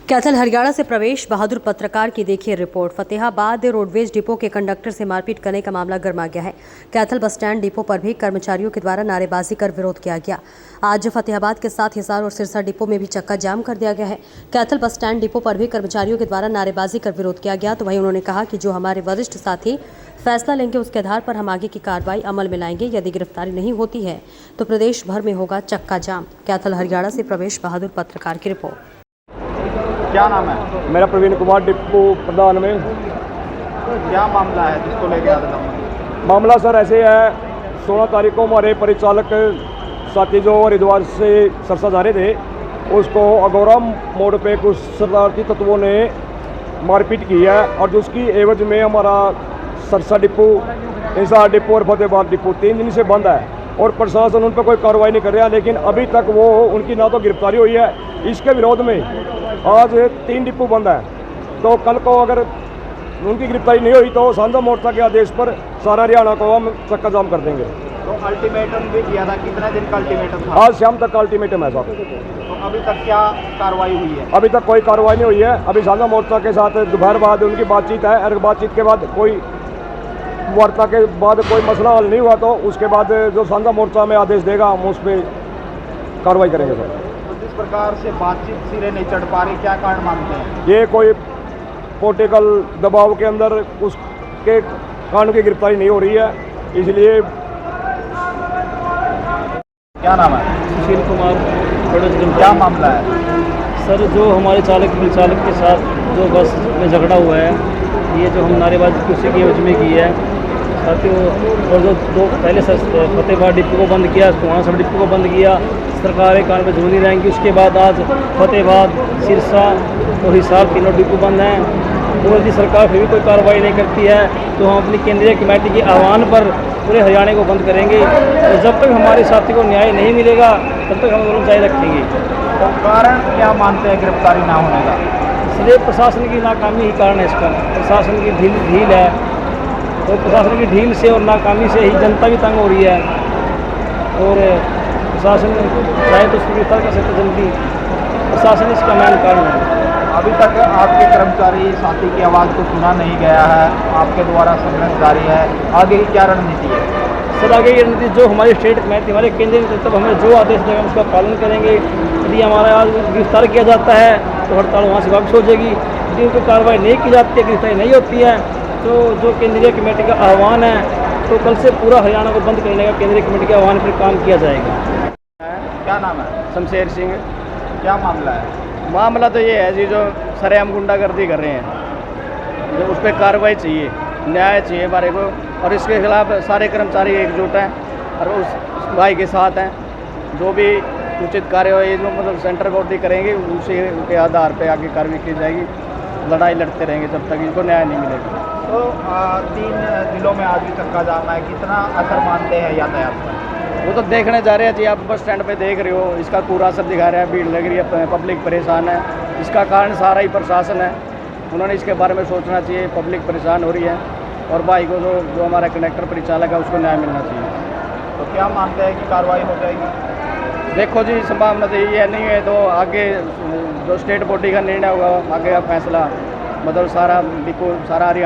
कैथल हरियाणा से प्रवेश बहादुर पत्रकार की देखिए रिपोर्ट। फतेहाबाद रोडवेज डिपो के कंडक्टर से मारपीट करने का मामला गर्मा गया है। कैथल बस स्टैंड डिपो पर भी कर्मचारियों के द्वारा नारेबाजी कर विरोध किया गया। आज फतेहाबाद के साथ हिसार और सिरसा डिपो में भी चक्का जाम कर दिया गया है। कैथल बस स्टैंड डिपो पर भी कर्मचारियों के द्वारा नारेबाजी कर विरोध किया गया। तो वहीं उन्होंने कहा कि जो हमारे वरिष्ठ साथी फैसला लेंगे उसके आधार पर हम आगे की कार्रवाई अमल में लाएंगे। यदि गिरफ्तारी नहीं होती है तो प्रदेश भर में होगा चक्का जाम। कैथल हरियाणा से प्रवेश बहादुर पत्रकार की रिपोर्ट। क्या नाम है? मेरा प्रवीण कुमार, डिपो प्रधान में। क्या मामला है जिसको लेके आते थे? मामला सर ऐसे है, 16 तारीख को हमारे परिचालक साथी जो हरिद्वार से सरसा जा रहे थे, उसको अगोरा मोड़ पे कुछ शरारती तत्वों ने मारपीट की है और जिसकी एवज में हमारा सरसा डिपो, हिसार डिपो और फतेहाबाद डिपो 3 दिन से बंद है और प्रशासन उन पर कोई कार्रवाई नहीं कर रहा। लेकिन अभी तक वो उनकी ना तो गिरफ्तारी हुई है। इसके विरोध में आज 3 डिपो बंद है। तो कल को अगर उनकी गिरफ्तारी नहीं हुई तो साझा मोर्चा के आदेश पर सारा हरियाणा को हम चक्का जाम कर देंगे। तो अल्टीमेटम भी किया था, कितने दिन का अल्टीमेटम था? आज शाम तक का अल्टीमेटम है साहब। तो अभी तक क्या कार्रवाई हुई है? अभी तक कोई कार्रवाई नहीं हुई है। अभी साझा मोर्चा के साथ दोपहर बाद उनकी बातचीत है और बातचीत के बाद कोई वार्ता के बाद कोई मसला हल नहीं हुआ तो उसके बाद जो साझा मोर्चा में आदेश देगा हम उस पर कार्रवाई करेंगे सर। तो जिस प्रकार से बातचीत सिरे नहीं चढ़ पा रही, क्या कारण मानते हैं? ये कोई पॉलिटिकल दबाव के अंदर उसके कानून की गिरफ्तारी नहीं हो रही है, इसलिए। क्या नाम है? सुशील कुमार, क्या मामला है? सर, जो हमारे परिचालक के साथ जो बस में झगड़ा हुआ है, ये जो हम नारेबाजी उसी की एवज में की है साथियों। और जो पहले फतेहाबाद डिपो को बंद किया, वहाँ सब डिपो को बंद किया, सरकार कान पर झूल नहीं रहेंगी। उसके बाद आज फतेहाबाद, सिरसा और हिसार तीनों डिपो बंद हैं और यदि सरकार फिर भी कोई कार्रवाई नहीं करती है तो हम अपनी केंद्रीय कमेटी के आह्वान पर पूरे हरियाणा को बंद करेंगे। और जब तक हमारे साथी को न्याय नहीं मिलेगा तब तक हम आंदोलन जारी रखेंगे। तो कारण क्या मानते हैं गिरफ्तारी ना होने का? इसलिए प्रशासन की नाकामी ही कारण है इसका। प्रशासन की ढील है और प्रशासन की ढील से और नाकामी से ही जनता भी तंग हो रही है और प्रशासन चाहे तो उसको गिरफ्तार कर सकते जल्दी। प्रशासन इसका मेन कारण है। अभी तक आपके कर्मचारी साथी की आवाज़ को सुना नहीं गया है, आपके द्वारा संघर्ष जारी है, आगे की क्या रणनीति है? सर, आगे की रणनीति जो हमारी स्टेट कमेटी, हमारे केंद्रीय नेतृत्व हमें जो आदेश देगा उसका पालन करेंगे। यदि हमारा आज गिरफ्तार किया जाता है तो हड़ताल वहाँ से वापस हो जाएगी। यदि उनको कार्रवाई नहीं की जाती है, गिरफ्तारी नहीं होती है तो जो केंद्रीय कमेटी का आह्वान है तो कल से पूरा हरियाणा को बंद करने का केंद्रीय कमेटी के आह्वान पर काम किया जाएगा। क्या नाम है? शमशेर सिंह। क्या मामला है? मामला तो ये है जी, जो सरेआम गुंडागर्दी कर रहे हैं, जो उस पर कार्रवाई चाहिए, न्याय चाहिए हमारे को। और इसके खिलाफ सारे कर्मचारी एकजुट हैं और उस भाई के साथ हैं। जो भी उचित कार्रवाई जो मतलब सेंटर बॉडी करेंगे उसी के आधार पर आगे कार्रवाई की जाएगी। लड़ाई लड़ते रहेंगे जब तक इनको न्याय नहीं मिलेगा। तो 3 जिलों में आज भी चक्का जाम है, कितना असर मानते हैं यातायात पर? वो तो देखने जा रहे हैं जी, आप बस स्टैंड पे देख रहे हो, इसका पूरा असर दिखा रहा है। भीड़ लग रही है, पब्लिक परेशान है। इसका कारण सारा ही प्रशासन है। उन्होंने इसके बारे में सोचना चाहिए। पब्लिक परेशान हो रही है और भाई को जो हमारा कंडक्टर परिचालक है उसको न्याय मिलना चाहिए। तो क्या मानते हैं कि कार्रवाई हो जाएगी? देखो जी, संभावना तो यही है, नहीं है तो आगे जो स्टेट बॉडी का निर्णय होगा, आगे का फैसला मतलब सारा हरियाणा